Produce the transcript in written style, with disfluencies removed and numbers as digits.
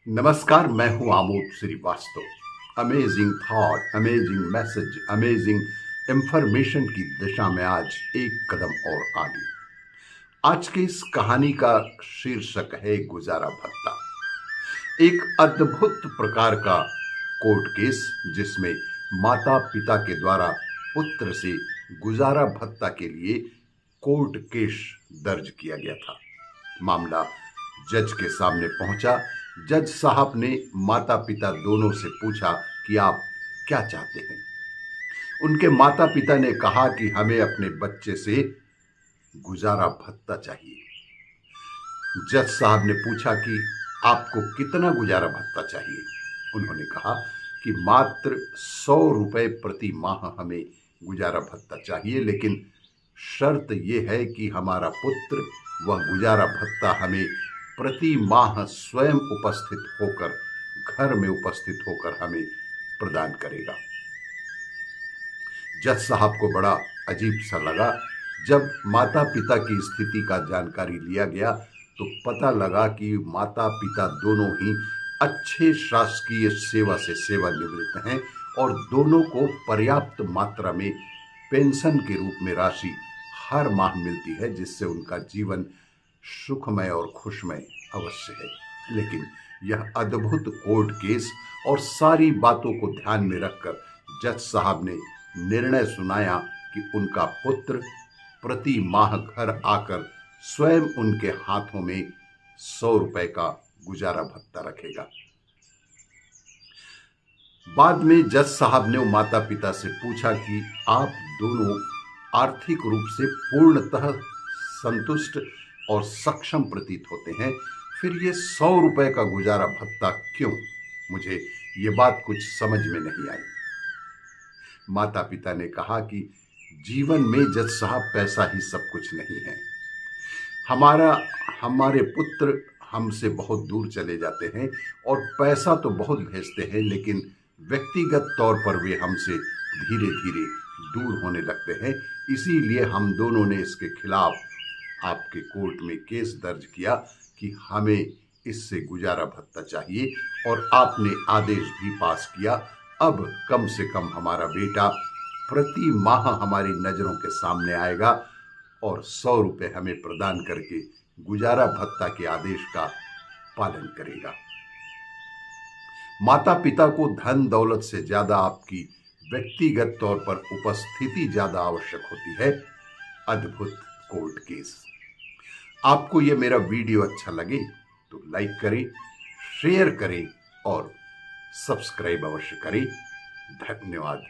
नमस्कार, मैं हूं Amod Srivastava. Amazing thought, amazing message, amazing information की दिशा में आज एक कदम और आगे। आज की इस कहानी का शीर्षक है गुजारा भत्ता। एक अद्भुत प्रकार का कोर्ट केस जिसमें माता पिता के द्वारा पुत्र से गुजारा भत्ता के लिए कोर्ट केस दर्ज किया गया था। मामला जज के सामने पहुंचा। जज साहब ने माता पिता दोनों से पूछा कि आप क्या चाहते हैं। उनके माता पिता ने कहा कि हमें अपने बच्चे से गुजारा भत्ता चाहिए। जज साहब ने पूछा कि आपको कितना गुजारा भत्ता चाहिए। उन्होंने कहा कि मात्र 100 रुपए प्रति माह हमें गुजारा भत्ता चाहिए, लेकिन शर्त यह है कि हमारा पुत्र वह गुजारा भत्ता हमें प्रति माह स्वयं उपस्थित होकर, घर में उपस्थित होकर हमें प्रदान करेगा। जज साहब को बड़ा अजीब सा लगा। जब माता पिता की स्थिति का जानकारी लिया गया तो पता लगा कि माता पिता दोनों ही अच्छे शासकीय सेवा से सेवानिवृत्त हैं और दोनों को पर्याप्त मात्रा में पेंशन के रूप में राशि हर माह मिलती है, जिससे उनका जीवन सुखमय और खुशमय अवश्य है। लेकिन यह अद्भुत कोर्ट केस और सारी बातों को ध्यान में रखकर जज साहब ने निर्णय सुनाया कि उनका पुत्र प्रति माह घर आकर स्वयं उनके हाथों में 100 रुपए का गुजारा भत्ता रखेगा। बाद में जज साहब ने माता पिता से पूछा कि आप दोनों आर्थिक रूप से पूर्णतः संतुष्ट और सक्षम प्रतीत होते हैं, फिर ये 100 रुपए का गुजारा भत्ता क्यों? मुझे ये बात कुछ समझ में नहीं आई। माता पिता ने कहा कि जीवन में जज साहब पैसा ही सब कुछ नहीं है। हमारे पुत्र हमसे बहुत दूर चले जाते हैं और पैसा तो बहुत भेजते हैं, लेकिन व्यक्तिगत तौर पर वे हमसे धीरे धीरे दूर होने लगते हैं। इसीलिए हम दोनों ने इसके खिलाफ आपके कोर्ट में केस दर्ज किया कि हमें इससे गुजारा भत्ता चाहिए, और आपने आदेश भी पास किया। अब कम से कम हमारा बेटा प्रति माह हमारी नजरों के सामने आएगा और 100 रुपए हमें प्रदान करके गुजारा भत्ता के आदेश का पालन करेगा। माता पिता को धन दौलत से ज्यादा आपकी व्यक्तिगत तौर पर उपस्थिति ज्यादा आवश्यक होती है। अद्भुत कोर्ट केस। आपको यह मेरा वीडियो अच्छा लगे तो लाइक करें, शेयर करें और सब्सक्राइब अवश्य करें। धन्यवाद।